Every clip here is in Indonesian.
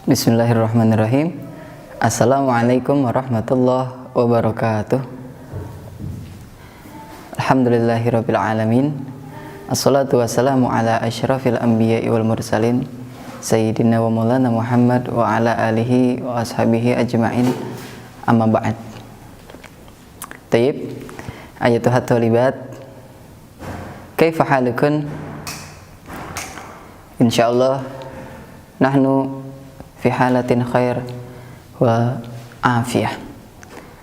Bismillahirrahmanirrahim. Assalamualaikum warahmatullahi wabarakatuh. Alhamdulillahirabbil alamin. Assalatu wassalamu ala asyrafil anbiya'i wal mursalin sayyidina wa maulana Muhammad wa ala alihi wa ashabihi ajma'in. Amma ba'd. Tayyib. Ayatuhat thalibat. Kaifa halukun? Insyaallah nahnu fi halatin khair wa afiyah.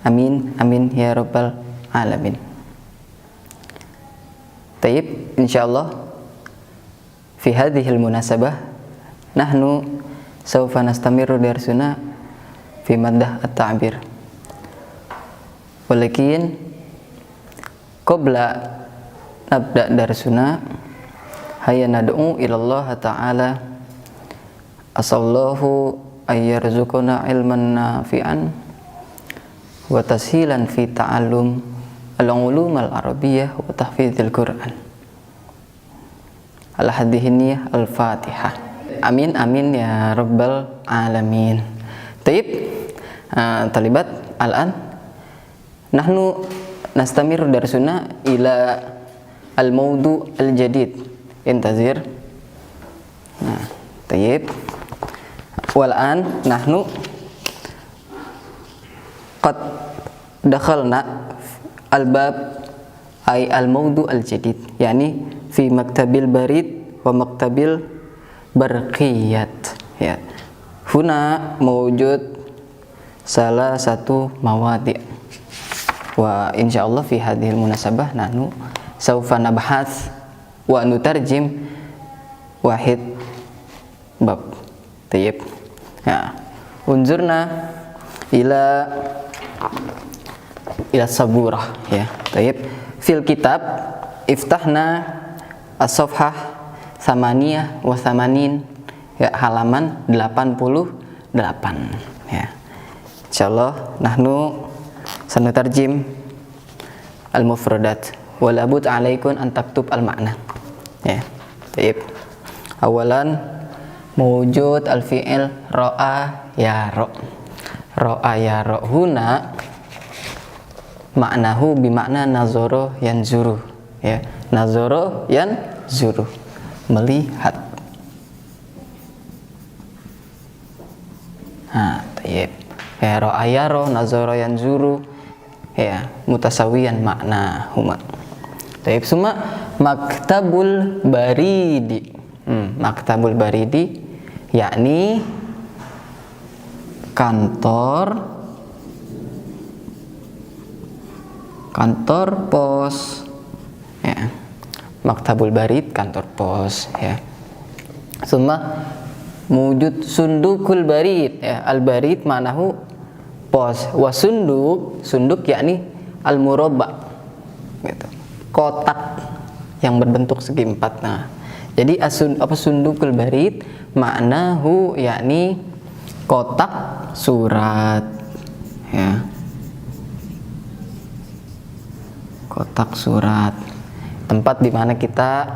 Amin amin ya rabbal alamin. Tayyib, insyaallah fi hadhil munasabah nahnu sawfa nastamiru darsuna fi maddah at-ta'bir. Walakin qabla nabda darsuna hayya nad'u ila Allah ta'ala asallahu ayyarzuquna ilman nafi'an wa tashilan fi ta'allum al-ulum al-arabiyyah wa tahfizil Qur'an. Al-hadhihi al-Fatihah. Amin amin ya rabbal alamin. Taib, talibat al-an nahnu nastamir darsuna ila al-mawdu al-jadid. Intazir. Nah, taib. Wal'an nahnu qad dakhalna al-bab ay al-mawdu al-jadid, yani fi maktabil barid wa maktabil barqiyat. Ya. Huna mawjud salah satu mawadi' wa insyaallah fi hadhil munasabah nahnu sawfa nabahats wa nutarjim wahid bab. Tayyib. Ya, unzurna ila saburah ya. Tayyib. Fil kitab iftahna as-safhah thamaniyah wa thamanin ya, halaman 88 ya. Insyaallah nahnu sanutarjim al-mufradat wa labud alaikun an taktub al-ma'na ya. Tayyib. Awalan mewujud al-fi'il ra'a yara. Ra'a yara huna maknahu bimakna nazara yanzuru ya. Nazara yanzuru, melihat. Tayyib. Ya, ra'a yara nazara yanzuru ya, mutasawiyan makna huma. Tayyib. Suma maktabul baridi. Maktabul baridi yakni kantor pos ya. Maktabul barid, kantor pos ya. Summa mujud sundukul barid ya. Al barid manahu pos, wa sunduk yakni al murabba gitu, kotak yang berbentuk segi empat. Nah, jadi sundukul barid maknahu yakni kotak surat ya. Kotak surat, tempat di mana kita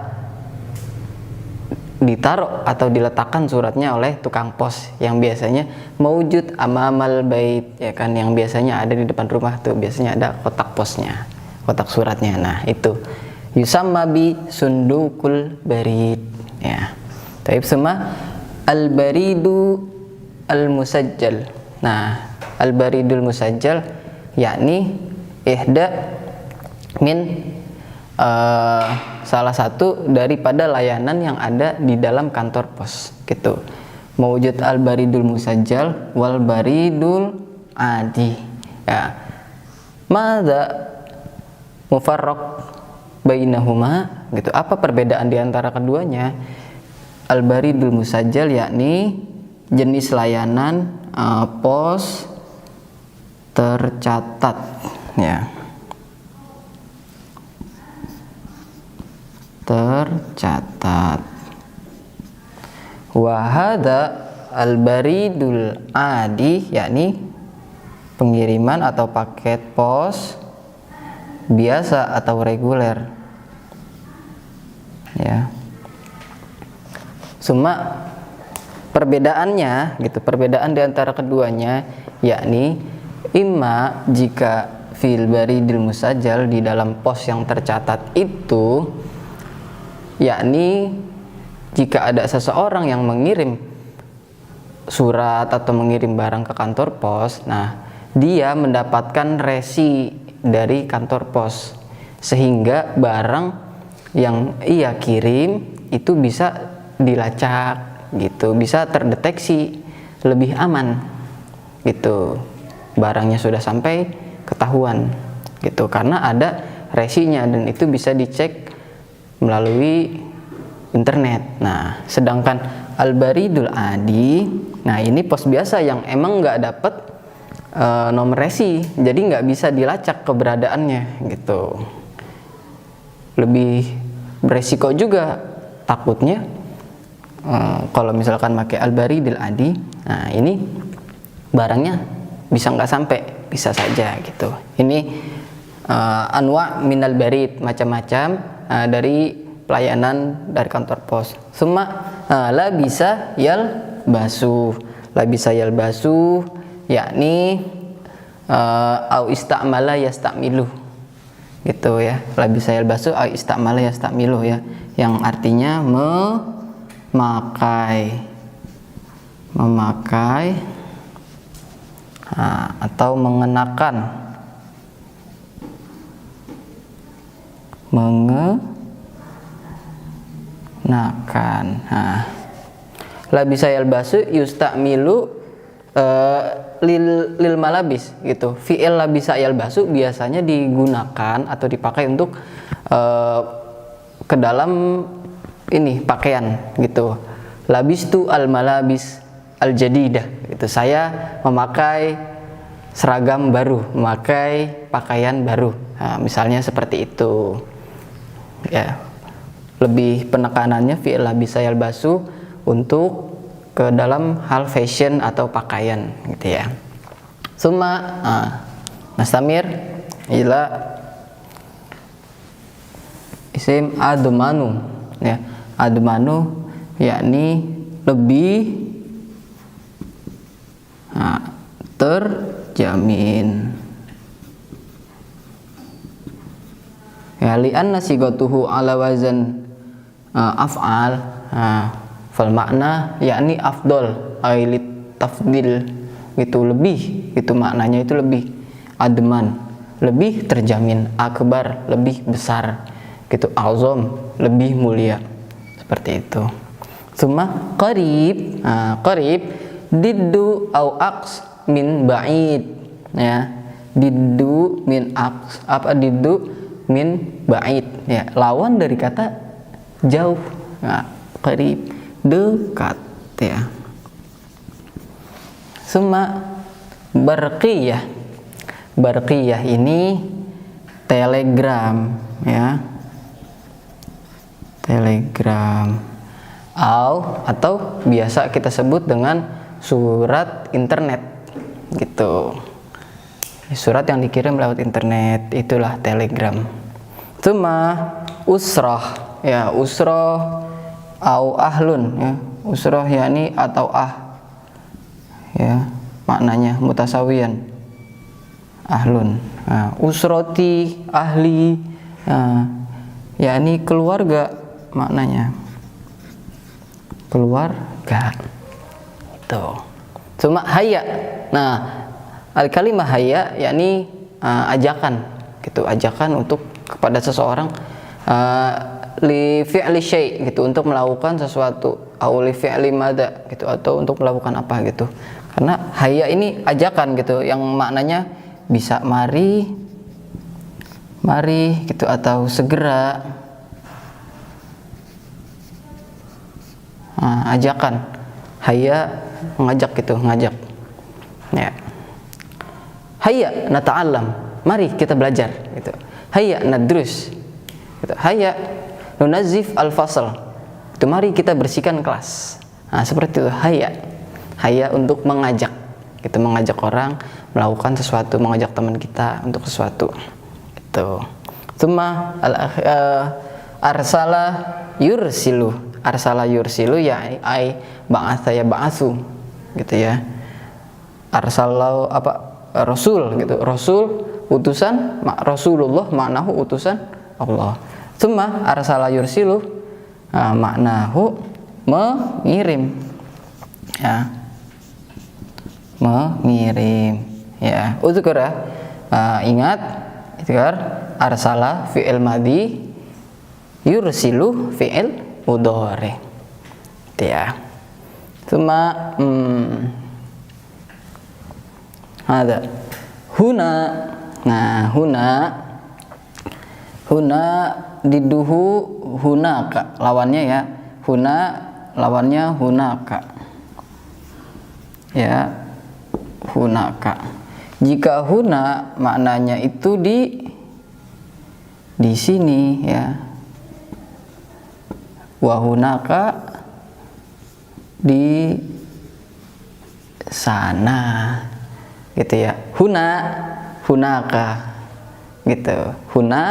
ditaruh atau diletakkan suratnya oleh tukang pos yang biasanya mewujud amamal bait ya kan, yang biasanya ada di depan rumah tuh biasanya ada kotak posnya, kotak suratnya. Nah, itu yusamma bi sundukul barid ya. Taib. Semua al-baridu al-musajjal. Nah, al-baridul musajjal yakni ihda min salah satu daripada layanan yang ada di dalam kantor pos gitu. Mewujud al-baridul musajjal wal baridul adi ya. Madza mufarraq bainahuma gitu. Apa perbedaan di antara keduanya? Al-baridul musajjal yakni jenis layanan pos tercatat ya. Tercatat. Wa hadza al-baridul adi yakni pengiriman atau paket pos biasa atau reguler ya. Summa perbedaannya gitu, perbedaan di antara keduanya yakni imma jika fil baridil musajjal di dalam pos yang tercatat itu, yakni jika ada seseorang yang mengirim surat atau mengirim barang ke kantor pos, nah dia mendapatkan resi dari kantor pos sehingga barang yang ia kirim itu bisa dilacak gitu, bisa terdeteksi lebih aman gitu, barangnya sudah sampai ketahuan gitu karena ada resinya dan itu bisa dicek melalui internet. Nah sedangkan al-baridul adi, nah ini pos biasa yang emang nggak dapet nomor resi, jadi nggak bisa dilacak keberadaannya gitu, lebih beresiko juga takutnya kalau misalkan pakai al-baridil adi, nah ini barangnya bisa nggak sampai, bisa saja gitu. Ini anwa minal barid, macam-macam dari pelayanan dari kantor pos. Semua la bisa yal basu, la bisa yal basu yakni au istamala yastamilu gitu ya, la bisa yal basu au istamala yastamilu ya, yang artinya memakai atau mengenakan, la bisa yalbasu yustamilu lil malabis gitu. Fi'il la bisa yalbasu biasanya digunakan atau dipakai untuk ke dalam ini pakaian gitu. Labistu al malabis al jadidah itu, saya memakai seragam baru, memakai pakaian baru. Nah, misalnya seperti itu ya, lebih penekanannya fi'il la bisa yalbasu untuk ke dalam hal fashion atau pakaian gitu ya. Summa nastamir ila isim admanu ya, admanu yakni lebih terjamin ya, li'anna sigatuhu ala wazan af'al fal makna yakni afdol ailit tafdil gitu, lebih itu maknanya, itu lebih adman, lebih terjamin, akbar lebih besar gitu, azam lebih mulia, seperti itu. Summa qarib, qarib diddu au aqs min ba'id ya, diddu min aqs, apa diddu min ba'id ya, lawan dari kata jauh. Nah, qarib dekat ya. Summa barqiyah, barqiyah ini telegram ya, telegram atau biasa kita sebut dengan surat internet gitu, surat yang dikirim lewat internet itulah telegram. Summa usrah ya, usrah au ahlun ya, usrah yakni atau ya, maknanya mutasawiyan, ahlun. Nah, usroti ahli yakni keluarga, maknanya keluarga itu. Cuma hayya, nah al kalimah hayya yakni ajakan gitu, ajakan untuk kepada seseorang li fi'li syai' gitu, untuk melakukan sesuatu, au li fi'li madza gitu, atau untuk melakukan apa gitu. Karena hayya ini ajakan gitu, yang maknanya bisa mari gitu, atau segera. Ajakan, hayya mengajak gitu, ngajak ya. Hayya nata'allam, mari kita belajar gitu. Hayya nadrus gitu. Hayya nunazif al-fasl, itu mari kita bersihkan kelas. Nah, seperti itu hayya. Hayya untuk mengajak gitu, mengajak orang melakukan sesuatu, mengajak teman kita untuk sesuatu gitu. Tsumma arsala yursilu, Arsala yursilu ya ai ba'atsa ya ba'atsu gitu ya. Arsalau apa rasul gitu. Rasul utusan, Rasulullah maknahu utusan Allah. Tsumma arsala yursilu maknahu mengirim ya. Mengirim ya. Uzkura ingat izkar arsala fi'il madhi, yursilu fi'il mudhari ya. Tsumma ada huna. Nah, huna diduhu hunaka lawannya ya. Huna lawannya hunaka ya, hunaka. Jika huna maknanya itu di sini ya, wa hunaka di sana gitu ya. Hunaka gitu. Huna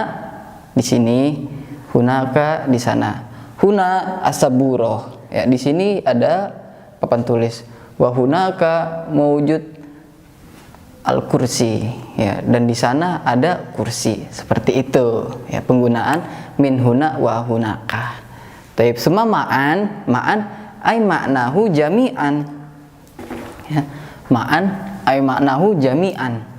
di sini, hunaka di sana. Huna asaburoh ya, di sini ada papan tulis. Wa hunaka mawjud al-kursi ya, dan di sana ada kursi. Seperti itu ya penggunaan min huna wa hunaka. Taib semua ma'an ay maknahu jami'an ya. Ma'an ay maknahu jami'an.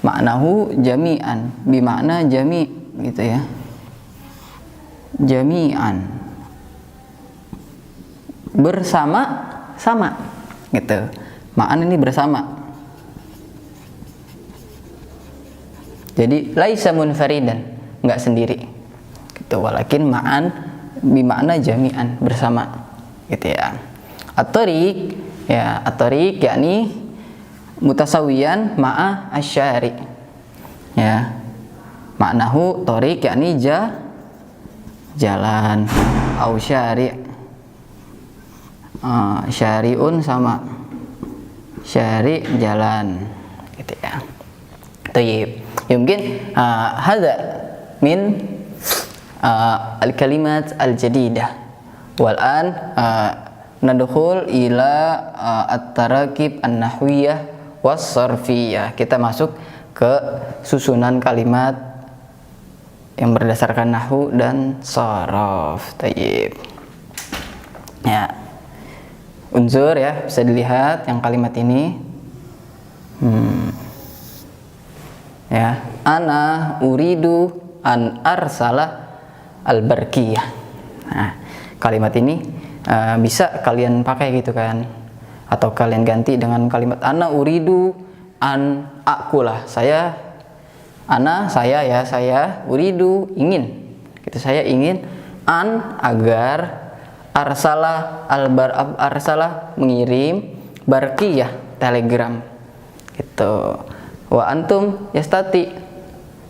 Maknahu jami'an bimakna jami' gitu ya. Jami'an bersama sama gitu. Ma'an ini bersama. Jadi laisa munfaridan, enggak sendiri. Gitu. Walakin ma'an bimakna jami'an bersama gitu ya. At-tariq ya, at-tariq yakni mutasawiyan ma'a asyari ya. Maknahu tariq yakni jalan au syari' syari'un sama syari' jalan gitu ya. Tayyib. Mungkin hadza min al-kalimat al-jadidah. Wal an nadkhul ila at-tarakib an-nahwiyah was-sarfiyah. Kita masuk ke susunan kalimat yang berdasarkan nahwu dan sharaf. Tayyib. Ya. Unsur ya, bisa dilihat yang kalimat ini. Ya, ana uridu an arsala al-barqiyah. Nah, kalimat ini bisa kalian pakai gitu kan, atau kalian ganti dengan kalimat ana uridu an akulah. Saya ya, saya uridu ingin. Gitu, saya ingin an agar arsala arsala mengirim, barqiyah telegram gitu. Wa antum yastati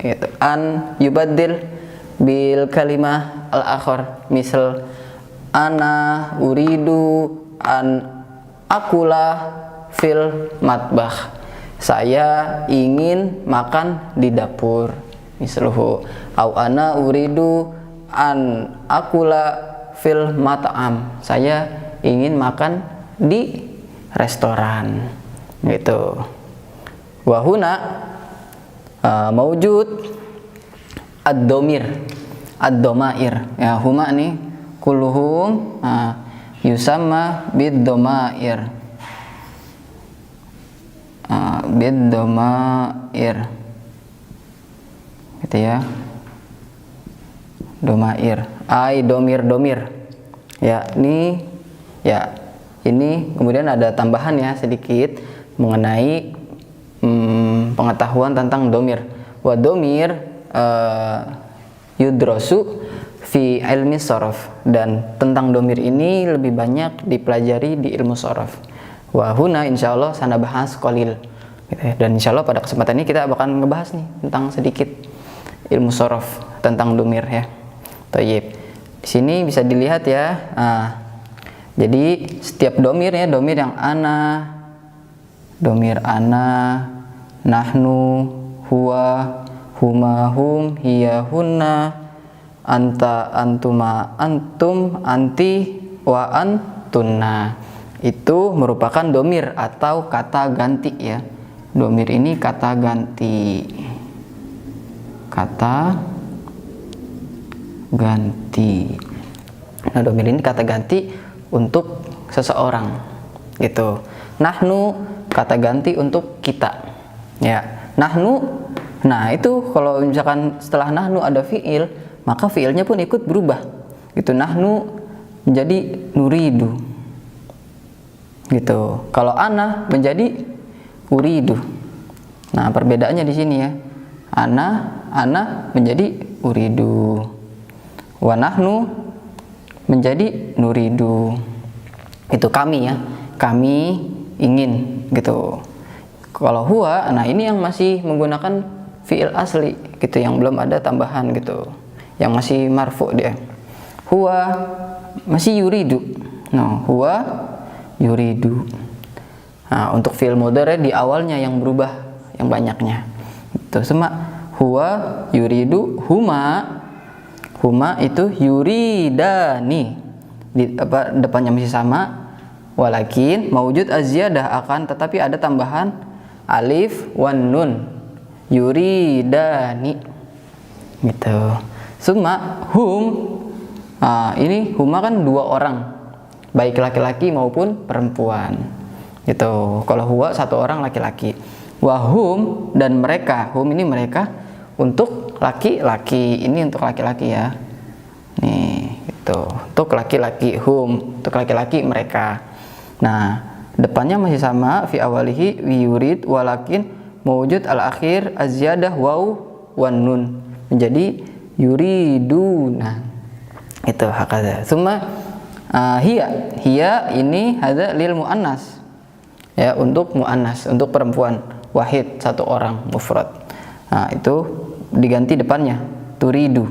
gitu. An yubaddil bil kalimah al-akhar, misal ana uridu an akula fil matbakh. Saya ingin makan di dapur. Misluhu au ana uridu an akula fil mat'am. Saya ingin makan di restoran. Gitu. Wa huna mawjud ad-domir, ad-domair ya. Huma nih kulluhum yusamma bid-domair, bid-domair gitu ya. Domair ai domir ya. Ini kemudian ada tambahan ya sedikit mengenai pengetahuan tentang domir. Wa domir yudrosu fi ilmi sorof, dan tentang domir ini lebih banyak dipelajari di ilmu sorof. Wa huna insyaallah sana bahas qalil gitu ya. Dan insyaallah pada kesempatan ini kita akan ngebahas nih tentang sedikit ilmu sorof tentang domir ya. Tayyib. Di sini bisa dilihat ya. Jadi setiap domir ya, domir yang domir ana, nahnu, huwa, huma, hum, hiya, hunna, anta, antuma, antum, anti, wa antunna. Itu merupakan domir atau kata ganti ya. Domir ini kata ganti. Kata ganti. Nah, domir ini kata ganti untuk seseorang gitu. Nahnu kata ganti untuk kita. Ya, nahnu. Nah, itu kalau misalkan setelah nahnu ada fiil, maka fiilnya pun ikut berubah. Gitu. Nahnu menjadi nuridu. Gitu. Kalau ana menjadi uridu. Nah, perbedaannya di sini ya. Ana menjadi uridu. Wa nahnu menjadi nuridu. Itu kami ya. Kami ingin gitu. Kalau huwa, nah ini yang masih menggunakan fiil asli gitu, yang belum ada tambahan gitu. Yang masih marfu dia. Huwa masih yuridu. Nah, huwa yuridu. Nah, untuk fiil mudhari di awalnya yang berubah, yang banyaknya. Itu sama huwa yuridu, huma itu yuridani. Depannya masih sama, walakin maujud az-ziyadah, akan tetapi ada tambahan alif wan nun, yuridani gitu. Summa hum, ini huma kan dua orang, baik laki-laki maupun perempuan gitu. Kalau huwa satu orang laki-laki. Wahum dan mereka, hum ini mereka untuk laki-laki, ini untuk laki-laki ya. Nih, gitu. Untuk laki-laki hum, untuk laki-laki mereka. Nah, depannya masih sama fi awalihi yurid, walakin mawjud al-akhir az-ziyadah waw wan nun menjadi yuriduna. Itu hakada. Summa hiya ini hadza lil muannas. Ya, untuk muannas, untuk perempuan wahid, satu orang mufrad. Nah, itu diganti depannya turidu.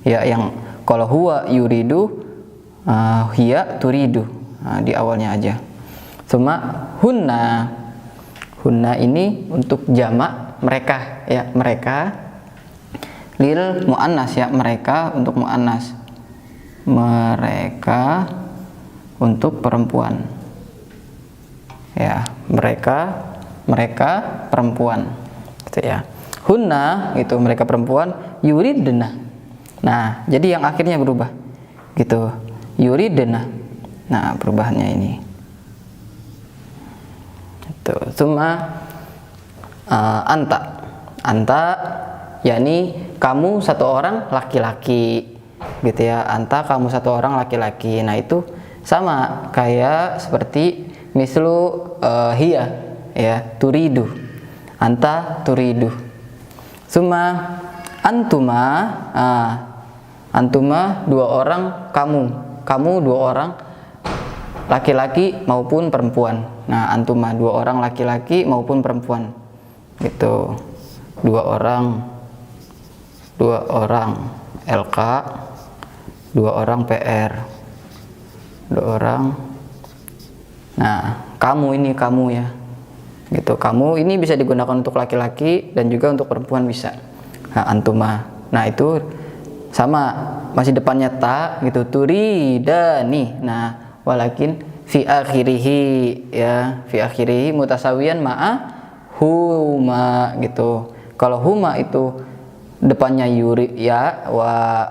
Ya, yang kalau huwa yuridu, hiya turidu. Nah, di awalnya aja. Summa hunna. Hunna ini untuk jamak mereka ya, mereka. Lil muannas ya, mereka untuk muannas. Mereka untuk perempuan. Ya, mereka perempuan. Gitu ya. Hunna itu mereka perempuan, yuridna. Nah, jadi yang akhirnya berubah. Gitu. Yuridna. Nah, perubahannya ini. Itu. Summa anta yakni kamu satu orang laki-laki gitu ya. Anta kamu satu orang laki-laki. Nah, itu sama kayak seperti mislu hiya ya, turidu. Anta turidu. Summa antuma dua orang, kamu dua orang laki-laki maupun perempuan. Nah, antuma dua orang laki-laki maupun perempuan gitu. Dua orang LK, dua orang PR, dua orang. Nah, kamu ya gitu. Kamu ini bisa digunakan untuk laki-laki dan juga untuk perempuan bisa. Nah, antuma. Nah, itu sama, masih depannya ta gitu, turidani. Nah, walakin fi akhirihi ya, fi akhirihi mutasawiyan ma'a huma gitu. Kalau huma itu depannya yuri ya, wa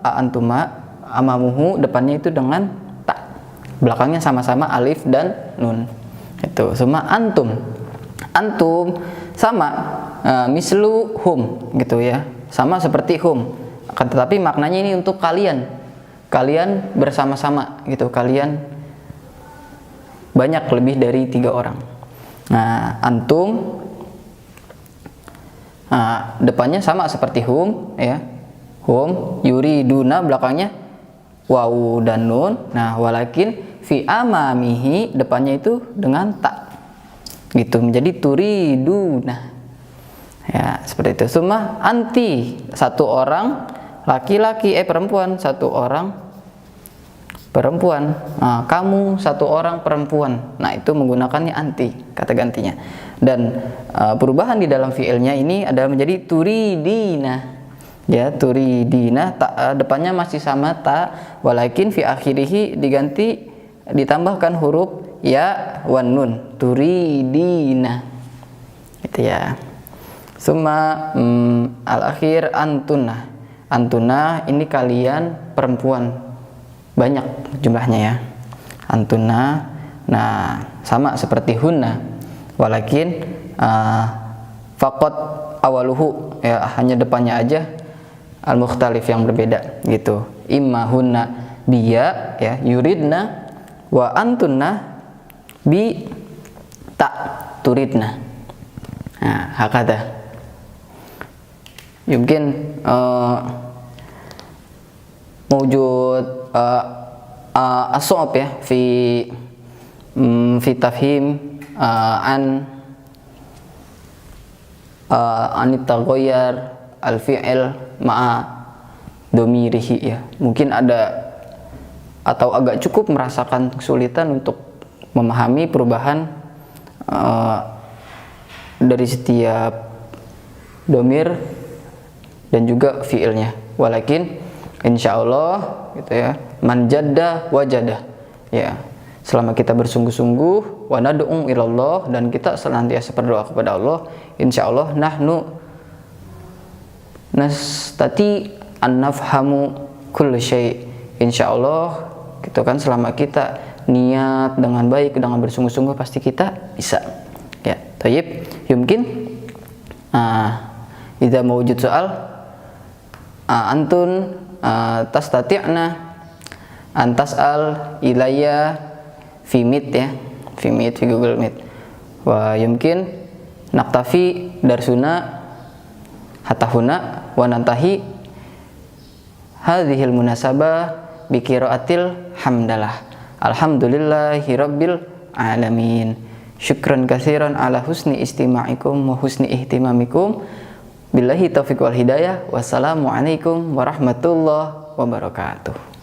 antuma amamuhu depannya itu dengan ta. Belakangnya sama-sama alif dan nun. Itu semua antum sama mislu hum gitu ya, sama seperti hum, akan tetapi maknanya ini untuk kalian bersama-sama gitu, kalian banyak, lebih dari 3 orang. Nah, antum depannya sama seperti hum ya, hum, yuriduna belakangnya wawu dan nun. Nah, walakin fi amamihi depannya itu dengan ta gitu, menjadi turiduna ya, seperti itu. Summa anti satu orang laki-laki perempuan, satu orang perempuan. Nah, kamu satu orang perempuan. Nah, itu menggunakannya anti kata gantinya. Dan perubahan di dalam fiilnya ini adalah menjadi turidina Ya, turidina depannya masih sama ta, walakin fi akhirih diganti ditambahkan huruf ya wan nun, turidina. Itu ya. Summa al akhir antuna. Antuna ini kalian perempuan. Banyak jumlahnya ya. Antuna. Nah, sama seperti hunna. Walakin faqat awaluhu, ya hanya depannya aja al-mukhtalif yang berbeda gitu. Imma hunna biya ya yuridna wa antunna bi ta turidna. Nah, hakada. Mungkin mewujud as-su'ab ya fi tafhim an taghayyur al-fi'il ma'a domirihi ya. Mungkin ada atau agak cukup merasakan kesulitan untuk memahami perubahan dari setiap domir dan juga fi'ilnya. Walakin insyaallah gitu ya, man jadda wajada ya. Selama kita bersungguh-sungguh wa nad'u ilallah dan kita senantiasa berdoa kepada Allah, insyaallah nahnu nastati an nafhamu kulli syai'. Insyaallah gitu kan, selama kita niat dengan baik, dengan bersungguh-sungguh, pasti kita bisa. Ya, thayyib. Yumkin idza mawjud soal antun tastati'na an tas'al ilayya fi Meet ya, fi Meet, fi Google Meet. Wa yumkin naktafi darsuna hatta huna wa nantahi hadhil munasabah bi qiraatil hamdalah. Alhamdulillahi rabbil alamin. Syukran katsiran ala husni istima'ikum wa husni ihtimamikum. Billahi taufiq wal hidayah. Wassalamualaikum warahmatullahi wabarakatuh.